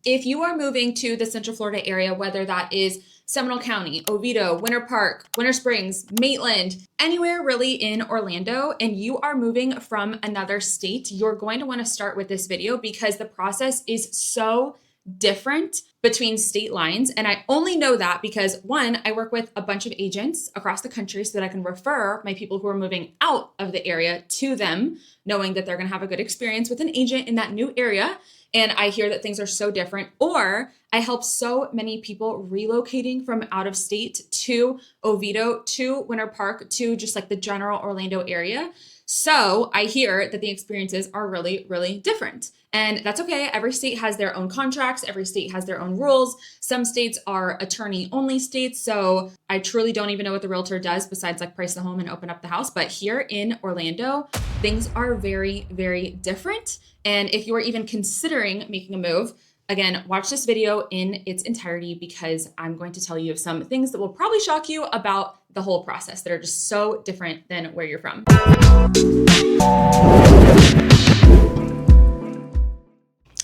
If you are moving to the Central Florida area, whether that is Seminole County, Oviedo, Winter Park, Winter Springs, Maitland, anywhere really in Orlando, and you are moving from another state, you're going to want to start with this video because the process is so different between state lines. And I only know that because one, I work with a bunch of agents across the country so that I can refer my people who are moving out of the area to them, knowing that they're going to have a good experience with an agent in that new area. And I hear that things are so different, or I help so many people relocating from out of state to Oviedo, to Winter Park, to just like the general Orlando area. So I hear that the experiences are really, really different. And that's okay. Every state has their own contracts. Every state has their own rules. Some states are attorney only states. So I truly don't even know what the realtor does besides like price the home and open up the house. But here in Orlando, things are very, very different. And if you are even considering making a move, again, watch this video in its entirety because I'm going to tell you some things that will probably shock you about the whole process that are just so different than where you're from.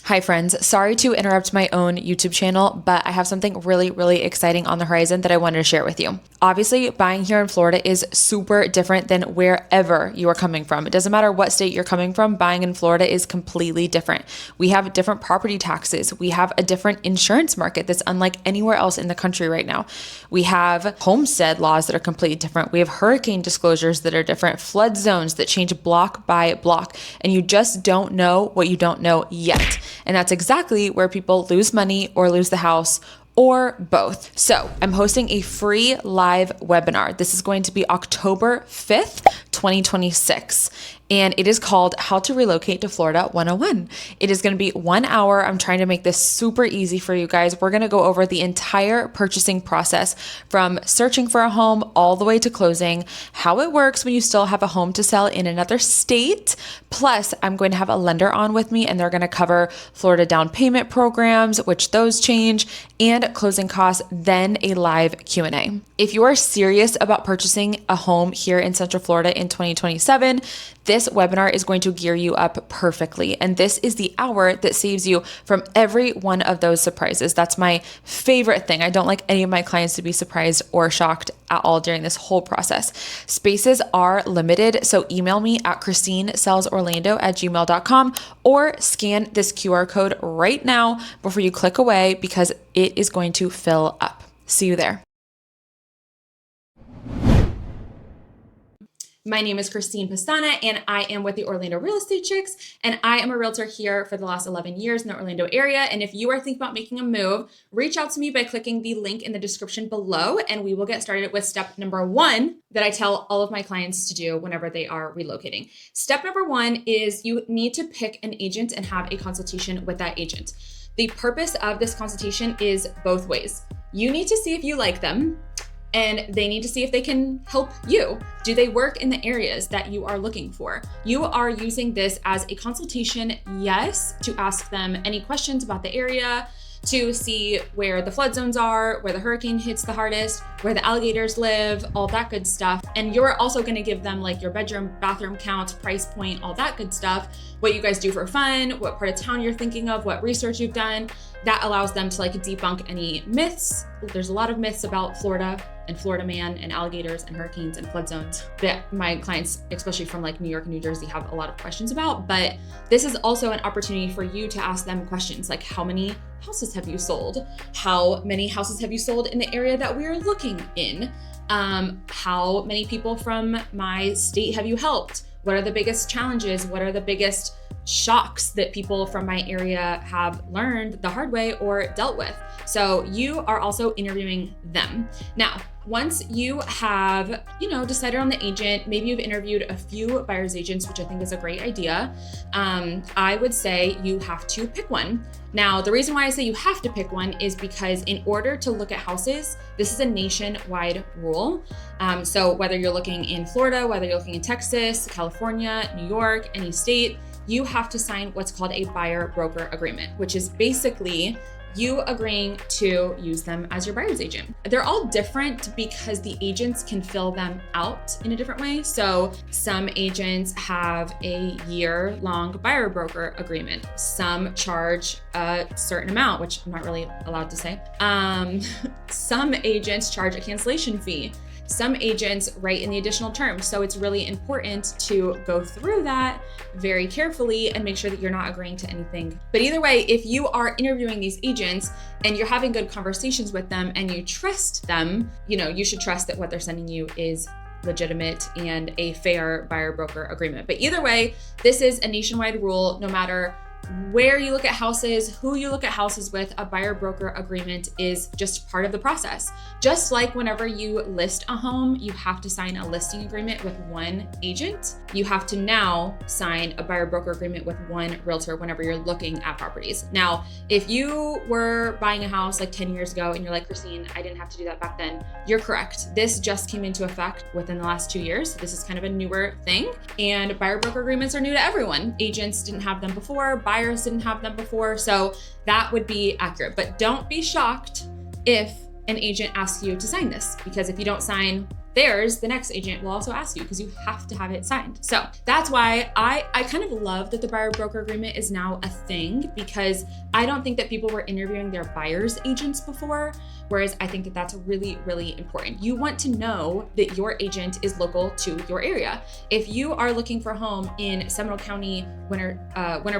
Hi friends, sorry to interrupt my own YouTube channel, but I have something really, really exciting on the horizon that I wanted to share with you. Obviously, buying here in Florida is super different than wherever you are coming from. It doesn't matter what state you're coming from, buying in Florida is completely different. We have different property taxes. We have a different insurance market that's unlike anywhere else in the country right now. We have homestead laws that are completely different. We have hurricane disclosures that are different, flood zones that change block by block, and you just don't know what you don't know yet. And that's exactly where people lose money or lose the house or both. So I'm hosting a free live webinar. This is going to be October 5th, 2026. And it is called How to Relocate to Florida 101. It is going to be 1 hour. I'm trying to make this super easy for you guys. We're going to go over the entire purchasing process from searching for a home all the way to closing, how it works when you still have a home to sell in another state. Plus, I'm going to have a lender on with me and they're going to cover Florida down payment programs, which those change, and closing costs, then a live Q&A. If you are serious about purchasing a home here in Central Florida in 2027, this webinar is going to gear you up perfectly. And this is the hour that saves you from every one of those surprises. That's my favorite thing. I don't like any of my clients to be surprised or shocked at all during this whole process. Spaces are limited, so email me at christinesalesorlando@gmail.com or scan this QR code right now before you click away because it is going to fill up. See you there. My name is Kristine Pestana, and I am with the Orlando Real Estate Chicks, and I am a realtor here for the last 11 years in the Orlando area. And if you are thinking about making a move, reach out to me by clicking the link in the description below, and we will get started with step number 1 that I tell all of my clients to do whenever they are relocating. Step number 1 is you need to pick an agent and have a consultation with that agent. The purpose of this consultation is both ways. You need to see if you like them, and they need to see if they can help you. Do they work in the areas that you are looking for? You are using this as a consultation, yes, to ask them any questions about the area, to see where the flood zones are, where the hurricane hits the hardest, where the alligators live, all that good stuff. And you're also gonna give them like your bedroom, bathroom count, price point, all that good stuff, what you guys do for fun, what part of town you're thinking of, what research you've done. That allows them to like debunk any myths. There's a lot of myths about Florida and Florida man and alligators and hurricanes and flood zones that my clients, especially from like New York and New Jersey, have a lot of questions about. But this is also an opportunity for you to ask them questions like, how many houses have you sold? How many houses have you sold in the area that we are looking in? How many people from my state have you helped? What are the biggest challenges? What are the biggest shocks that people from my area have learned the hard way or dealt with? So you are also interviewing them. Now, once you have, decided on the agent, maybe you've interviewed a few buyer's agents, which I think is a great idea. I would say you have to pick one. Now, the reason why I say you have to pick one is because in order to look at houses, this is a nationwide rule. So whether you're looking in Florida, whether you're looking in Texas, California, New York, any state, you have to sign what's called a buyer broker agreement, which is basically you agreeing to use them as your buyer's agent. They're all different because the agents can fill them out in a different way. So some agents have a year-long buyer broker agreement. Some charge a certain amount, which I'm not really allowed to say. Some agents charge a cancellation fee. Some agents write in the additional terms. So it's really important to go through that very carefully and make sure that you're not agreeing to anything. But either way, if you are interviewing these agents and you're having good conversations with them and you trust them, you should trust that what they're sending you is legitimate and a fair buyer broker agreement. But either way, this is a nationwide rule. No matter where you look at houses, who you look at houses with, a buyer broker agreement is just part of the process. Just like whenever you list a home, you have to sign a listing agreement with one agent. You have to now sign a buyer broker agreement with one realtor whenever you're looking at properties. Now, if you were buying a house like 10 years ago and you're like, Kristine, I didn't have to do that back then, you're correct. This just came into effect within the last 2 years. This is kind of a newer thing, and buyer broker agreements are new to everyone. Agents didn't have them before, buyers didn't have them before, so that would be accurate. But don't be shocked if an agent asks you to sign this, because if you don't sign theirs, the next agent will also ask you, because you have to have it signed. So that's why I kind of love that the buyer broker agreement is now a thing, because I don't think that people were interviewing their buyer's agents before. Whereas I think that that's really, really important. You want to know that your agent is local to your area. If you are looking for a home in Seminole County, Winter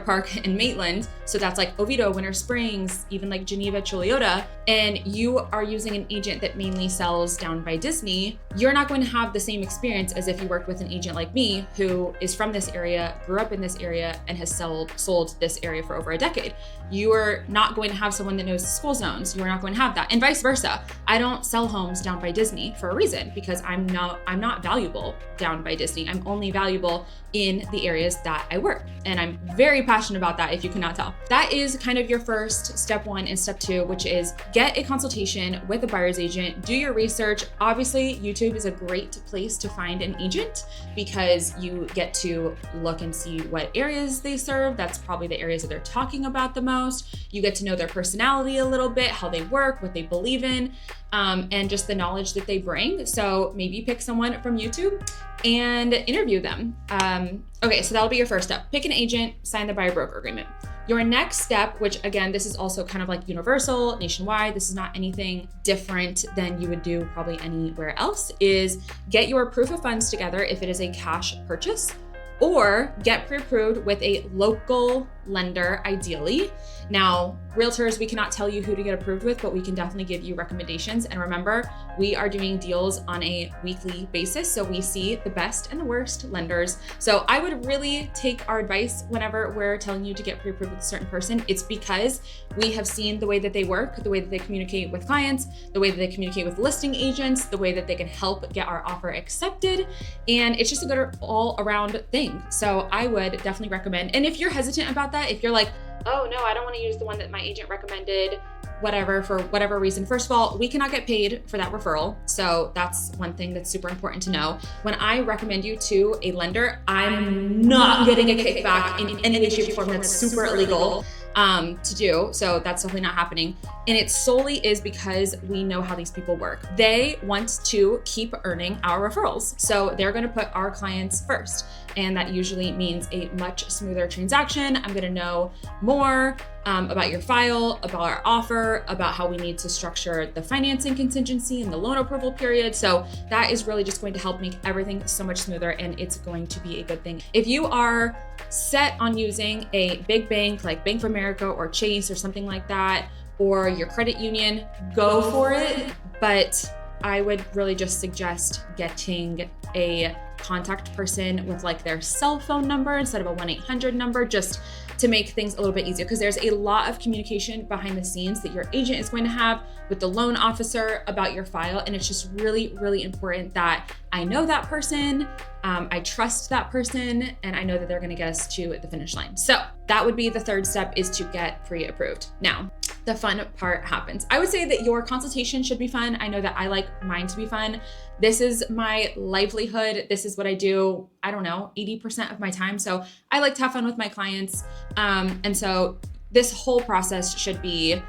Park, and Maitland, so that's like Oviedo, Winter Springs, even like Geneva, Chiliota, and you are using an agent that mainly sells down by Disney, you're not going to have the same experience as if you worked with an agent like me who is from this area, grew up in this area, and has sold this area for over a decade. You are not going to have someone that knows the school zones. You are not going to have that, and vice versa. I don't sell homes down by Disney for a reason, because I'm not valuable down by Disney. I'm only valuable in the areas that I work, and I'm very passionate about that, if you cannot tell. That is kind of your first step 1 and step 2, which is get a consultation with a buyer's agent. Do your research. Obviously, YouTube is a great place to find an agent because you get to look and see what areas they serve. That's probably the areas that they're talking about the most. You get to know their personality a little bit, how they work, what they believe in, and just the knowledge that they bring. So maybe pick someone from YouTube and interview them. Okay, so that'll be your first step. Pick an agent, sign the buyer broker agreement. Your next step, which again, this is also kind of like universal, nationwide, this is not anything different than you would do probably anywhere else, is get your proof of funds together if it is a cash purchase, or get pre-approved with a local lender, ideally. Now, realtors, we cannot tell you who to get approved with, but we can definitely give you recommendations. And remember, we are doing deals on a weekly basis, so we see the best and the worst lenders. So I would really take our advice whenever we're telling you to get pre-approved with a certain person. It's because we have seen the way that they work, the way that they communicate with clients, the way that they communicate with listing agents, the way that they can help get our offer accepted. And it's just a good all-around thing. So I would definitely recommend. And if you're hesitant about that, if you're like, oh no, I don't want to use the one that my agent recommended, whatever, for whatever reason. First of all, we cannot get paid for that referral. So that's one thing that's super important to know. When I recommend you to a lender, I'm not getting a kickback in any way, shape, or form. That's super illegal to do. So that's definitely not happening. And it solely is because we know how these people work. They want to keep earning our referrals. So they're going to put our clients first. And that usually means a much smoother transaction. I'm going to know more about your file, about our offer, about how we need to structure the financing contingency and the loan approval period. So that is really just going to help make everything so much smoother, and it's going to be a good thing. If you are set on using a big bank like Bank of America or Chase or something like that, or your credit union, go for it. But I would really just suggest getting a contact person with like their cell phone number instead of a 1-800 number, just to make things a little bit easier, because there's a lot of communication behind the scenes that your agent is going to have with the loan officer about your file. And it's just really, really important that I know that person, I trust that person, and I know that they're going to get us to the finish line. So that would be the third step, is to get pre-approved. Now, the fun part happens. I would say that your consultation should be fun. I know that I like mine to be fun. This is my livelihood. This is what I do, I don't know, 80% of my time. So I like to have fun with my clients. And so this whole process should be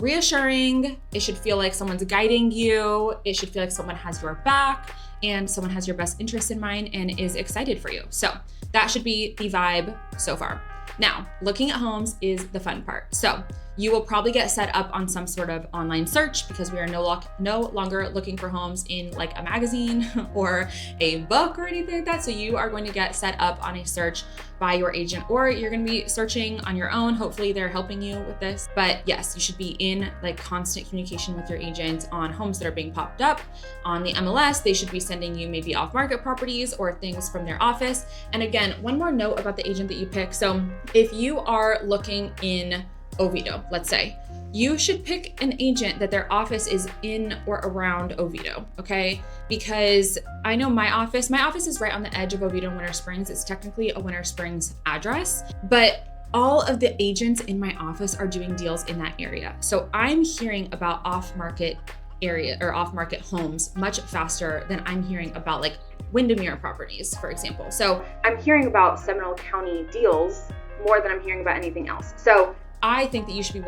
reassuring. It should feel like someone's guiding you. It should feel like someone has your back and someone has your best interest in mind and is excited for you. So that should be the vibe so far. Now, looking at homes is the fun part. So you will probably get set up on some sort of online search because we are no longer looking for homes in like a magazine or a book or anything like that. So you are going to get set up on a search by your agent, or you're going to be searching on your own. Hopefully they're helping you with this. But yes, you should be in like constant communication with your agent on homes that are being popped up on the MLS. They should be sending you maybe off-market properties or things from their office. And again, one more note about the agent that you pick. So if you are looking in Oviedo, let's say, you should pick an agent that their office is in or around Oviedo, okay? Because I know my office is right on the edge of Oviedo and Winter Springs. It's technically a Winter Springs address, but all of the agents in my office are doing deals in that area. So I'm hearing about off-market area or off-market homes much faster than I'm hearing about like Windermere properties, for example. So I'm hearing about Seminole County deals more than I'm hearing about anything else. So I think that you should be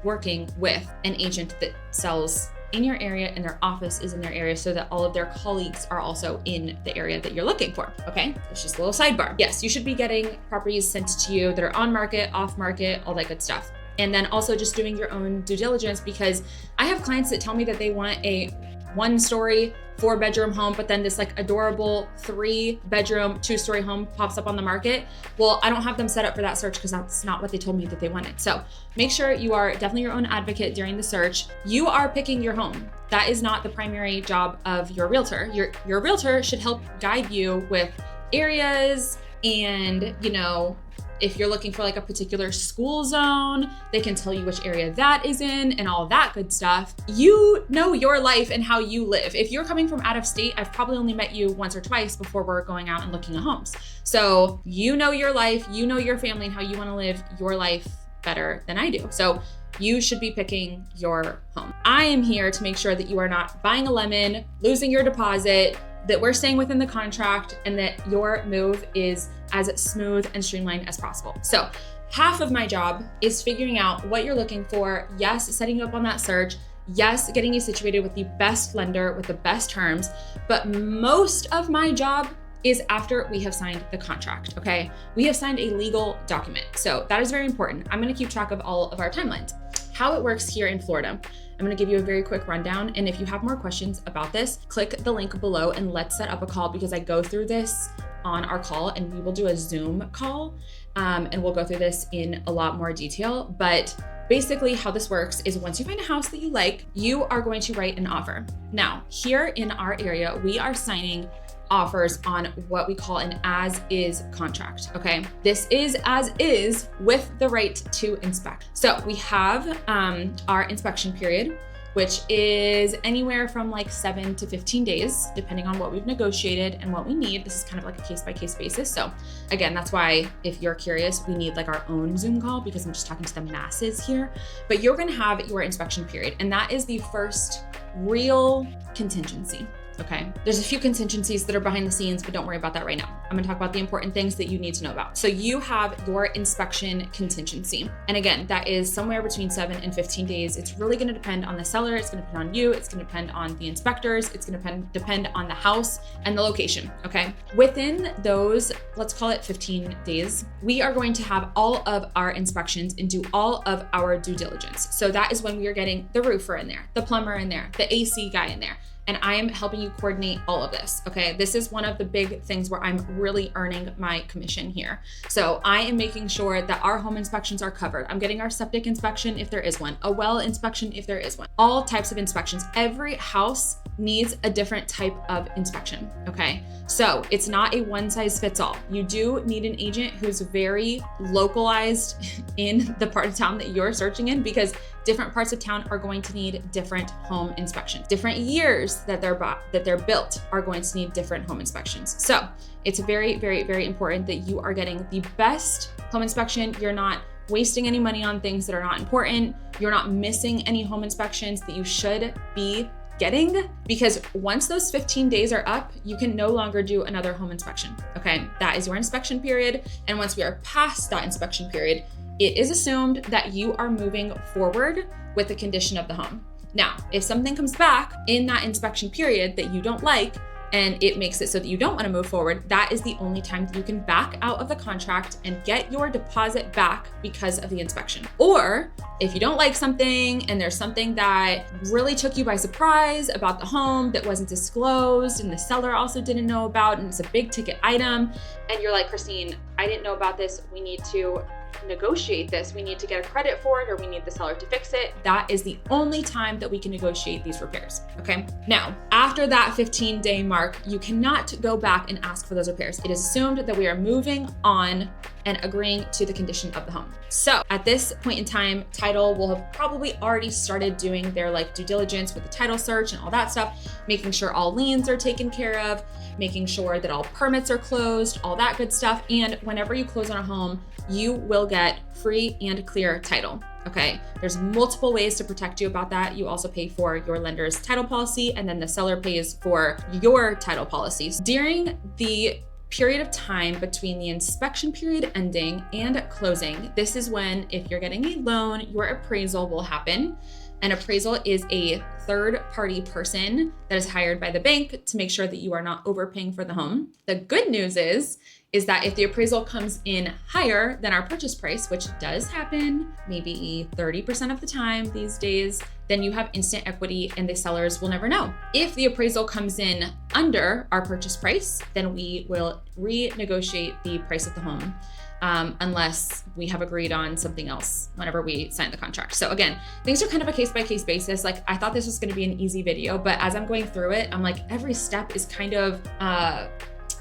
working with an agent that sells in your area and their office is in their area so that all of their colleagues are also in the area that you're looking for, okay? It's just a little sidebar. Yes, you should be getting properties sent to you that are on market, off market, all that good stuff. And then also just doing your own due diligence, because I have clients that tell me that they want a 1-story, 4-bedroom home, but then this like adorable 3-bedroom, 2-story home pops up on the market. Well, I don't have them set up for that search because that's not what they told me that they wanted. So make sure you are definitely your own advocate during the search. You are picking your home. That is not the primary job of your realtor. Your realtor should help guide you with areas and, you know, if you're looking for like a particular school zone, they can tell you which area that is in and all that good stuff. You know your life and how you live. If you're coming from out of state, I've probably only met you once or twice before we're going out and looking at homes. So you know your life, you know your family and how you want to live your life better than I do. So you should be picking your home. I am here to make sure that you are not buying a lemon, losing your deposit, that we're staying within the contract, and that your move is as smooth and streamlined as possible. So half of my job is figuring out what you're looking for. Yes, setting you up on that search. Yes, getting you situated with the best lender with the best terms. But most of my job is after we have signed the contract, okay? We have signed a legal document. So that is very important. I'm gonna keep track of all of our timelines. How it works here in Florida. I'm gonna give you a very quick rundown. And if you have more questions about this, click the link below and let's set up a call, because I go through this on our call and we will do a Zoom call and we'll go through this in a lot more detail. But basically how this works is once you find a house that you like, you are going to write an offer. Now, here in our area, we are signing offers on what we call an as-is contract, okay? This is as is with the right to inspect. So we have our inspection period, which is anywhere from like 7 to 15 days, depending on what we've negotiated and what we need. This is kind of like a case-by-case basis. So again, that's why if you're curious, we need like our own Zoom call, because I'm just talking to the masses here. But you're gonna have your inspection period, and that is the first real contingency. Okay, there's a few contingencies that are behind the scenes, but don't worry about that right now. I'm gonna talk about the important things that you need to know about. So you have your inspection contingency. And again, that is somewhere between 7 and 15 days. It's really gonna depend on the seller. It's gonna depend on you. It's gonna depend on the inspectors. It's gonna depend on the house and the location, okay? Within those, let's call it 15 days, we are going to have all of our inspections and do all of our due diligence. So that is when we are getting the roofer in there, the plumber in there, the AC guy in there. And I am helping you coordinate all of this, okay? This is one of the big things where I'm really earning my commission here. So I am making sure that our home inspections are covered. I'm getting our septic inspection if there is one, a well inspection if there is one, all types of inspections. Every house needs a different type of inspection, okay? So it's not a one size fits all. You do need an agent who's very localized in the part of town that you're searching in, because different parts of town are going to need different home inspections. Different years that they're built are going to need different home inspections. So it's very, very, very important that you are getting the best home inspection. You're not wasting any money on things that are not important. You're not missing any home inspections that you should be getting, because once those 15 days are up, you can no longer do another home inspection, okay? That is your inspection period. And once we are past that inspection period, it is assumed that you are moving forward with the condition of the home. Now, if something comes back in that inspection period that you don't like, and it makes it so that you don't want to move forward, that is the only time that you can back out of the contract and get your deposit back because of the inspection. Or if you don't like something and there's something that really took you by surprise about the home that wasn't disclosed and the seller also didn't know about, and it's a big ticket item, and you're like, Kristine, I didn't know about this, we need to negotiate this, we need to get a credit for it, or we need the seller to fix it, that is the only time that we can negotiate these repairs, okay? Now, after that 15-day mark, you cannot go back and ask for those repairs. It is assumed that we are moving on and agreeing to the condition of the home. So at this point in time, title will have probably already started doing their due diligence with the title search and all that stuff, making sure all liens are taken care of, making sure that all permits are closed, all that good stuff. And whenever you close on a home, you will get free and clear title. Okay, there's multiple ways to protect you about that. You also pay for your lender's title policy, and then the seller pays for your title policies. During the period of time between the inspection period ending and closing, this is when, if you're getting a loan, your appraisal will happen. An appraisal is a third-party person that is hired by the bank to make sure that you are not overpaying for the home. The good news is that if the appraisal comes in higher than our purchase price, which does happen maybe 30% of the time these days, then you have instant equity and the sellers will never know. If the appraisal comes in under our purchase price, then we will renegotiate the price of the home. Unless we have agreed on something else whenever we sign the contract. So again, things are kind of a case-by-case basis. I thought this was gonna be an easy video, but as I'm going through it, I'm like, every step is kind of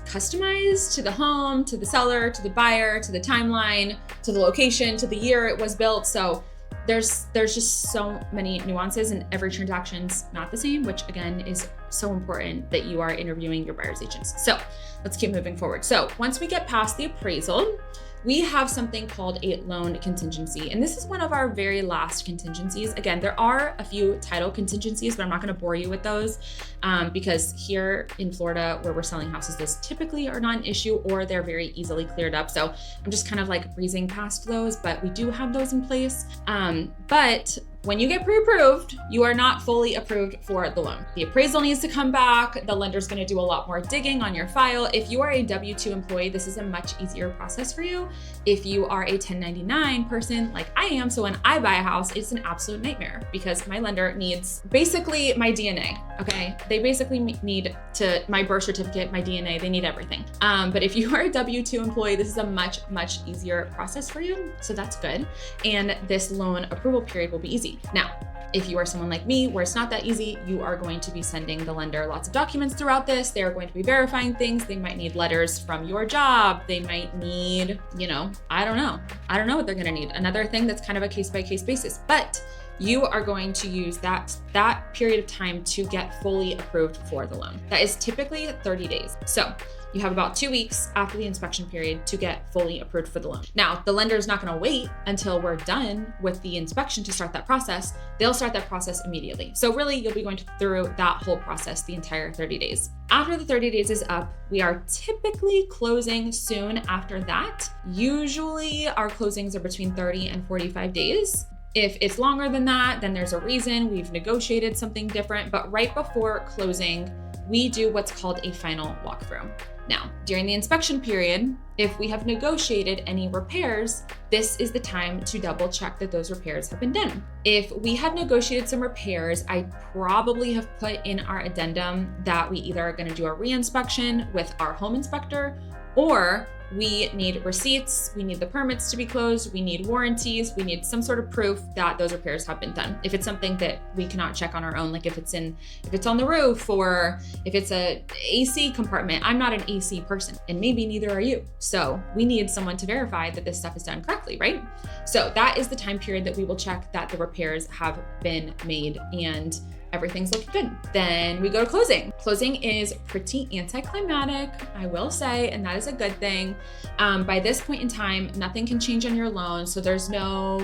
customized to the home, to the seller, to the buyer, to the timeline, to the location, to the year it was built. So there's just so many nuances, and every transaction's not the same, which again is so important that you are interviewing your buyer's agents. So let's keep moving forward. So once we get past the appraisal, we have something called a loan contingency. And this is one of our very last contingencies. Again, there are a few title contingencies, but I'm not gonna bore you with those because here in Florida where we're selling houses, those typically are not an issue or they're very easily cleared up. So I'm just kind of breezing past those, but we do have those in place. But when you get pre-approved, you are not fully approved for the loan. The appraisal needs to come back. The lender's gonna do a lot more digging on your file. If you are a W-2 employee, this is a much easier process for you. If you are a 1099 person like I am, so when I buy a house, it's an absolute nightmare because my lender needs basically my DNA, okay? They basically need my birth certificate, my DNA, they need everything. But if you are a W-2 employee, this is a much, much easier process for you. So that's good. And this loan approval period will be easy. Now, if you are someone like me where it's not that easy, you are going to be sending the lender lots of documents throughout this. They are going to be verifying things. They might need letters from your job. They might need, I don't know what they're gonna need. Another thing that's kind of a case-by-case basis, but you are going to use that period of time to get fully approved for the loan. That is typically 30 days. So you have about 2 weeks after the inspection period to get fully approved for the loan. Now, the lender is not gonna wait until we're done with the inspection to start that process. They'll start that process immediately. So really, you'll be going through that whole process the entire 30 days. After the 30 days is up, we are typically closing soon after that. Usually our closings are between 30 and 45 days. If it's longer than that, then there's a reason. We've negotiated something different, but right before closing, we do what's called a final walkthrough. Now, during the inspection period, if we have negotiated any repairs, this is the time to double check that those repairs have been done. If we have negotiated some repairs, I probably have put in our addendum that we either are gonna do a re-inspection with our home inspector, or we need receipts, we need the permits to be closed, we need warranties, we need some sort of proof that those repairs have been done. If it's something that we cannot check on our own, like if it's on the roof or if it's a AC compartment, I'm not an AC person and maybe neither are you. So we need someone to verify that this stuff is done correctly, right? So that is the time period that we will check that the repairs have been made and everything's looking good. Then we go to closing. Closing is pretty anticlimactic, I will say, and that is a good thing. By this point in time, nothing can change on your loan. So there's no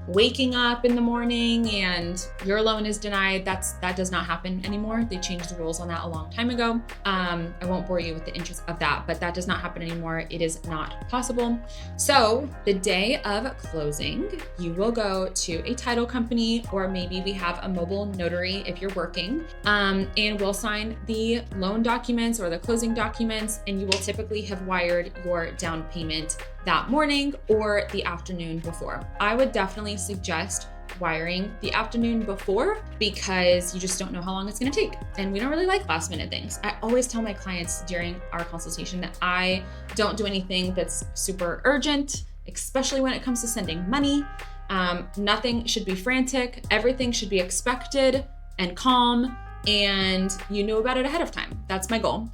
waking up in the morning and your loan is denied. That does not happen anymore. They changed the rules on that a long time ago. I won't bore you with the interest of that, but that does not happen anymore. It is not possible. So the day of closing, you will go to a title company, or maybe we have a mobile notary if you're working, and we'll sign the loan documents or the closing documents, and you will typically have wired your down payment that morning or the afternoon before. I would definitely suggest wiring the afternoon before, because you just don't know how long it's going to take. And we don't really like last minute things. I always tell my clients during our consultation that I don't do anything that's super urgent, especially when it comes to sending money. Nothing should be frantic. Everything should be expected and calm, and you knew about it ahead of time. That's my goal.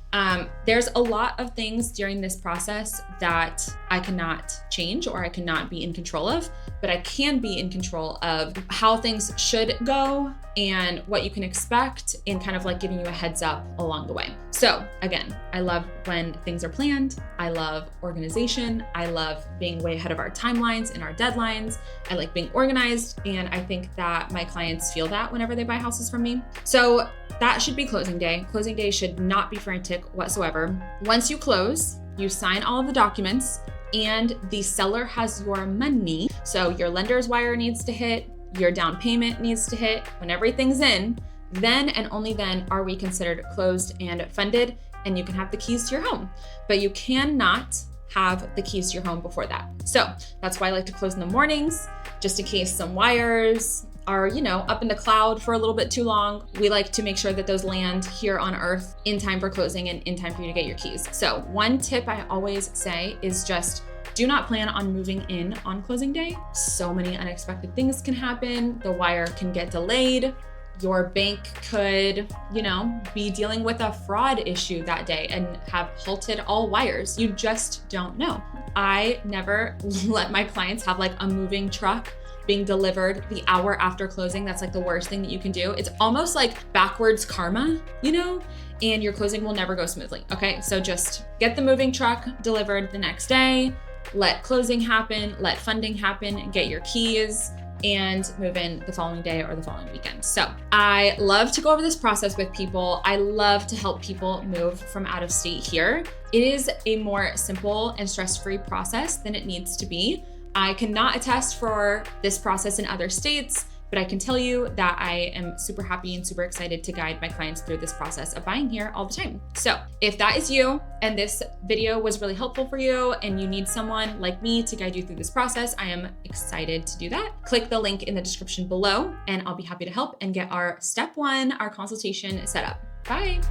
There's a lot of things during this process that I cannot change or I cannot be in control of, but I can be in control of how things should go and what you can expect, and kind of like giving you a heads up along the way. So again, I love when things are planned. I love organization. I love being way ahead of our timelines and our deadlines. I like being organized, and I think that my clients feel that whenever they buy houses from me. So that should be closing day. Closing day should not be frantic whatsoever. Once you close, you sign all of the documents, and the seller has your money. So your lender's wire needs to hit, your down payment needs to hit. When everything's in, then and only then are we considered closed and funded, and you can have the keys to your home. But you cannot have the keys to your home before that. So that's why I like to close in the mornings, just in case some wires are, up in the cloud for a little bit too long. We like to make sure that those land here on earth in time for closing and in time for you to get your keys. So one tip I always say is just do not plan on moving in on closing day. So many unexpected things can happen. The wire can get delayed. Your bank could, be dealing with a fraud issue that day and have halted all wires. You just don't know. I never let my clients have like a moving truck being delivered the hour after closing. That's like the worst thing that you can do. It's almost like backwards karma, and your closing will never go smoothly. Okay, so just get the moving truck delivered the next day, let closing happen, let funding happen, get your keys, and move in the following day or the following weekend. So I love to go over this process with people. I love to help people move from out of state here. It is a more simple and stress-free process than it needs to be. I cannot attest for this process in other states, but I can tell you that I am super happy and super excited to guide my clients through this process of buying here all the time. So if that is you and this video was really helpful for you and you need someone like me to guide you through this process, I am excited to do that. Click the link in the description below and I'll be happy to help and get our step 1, our consultation set up. Bye.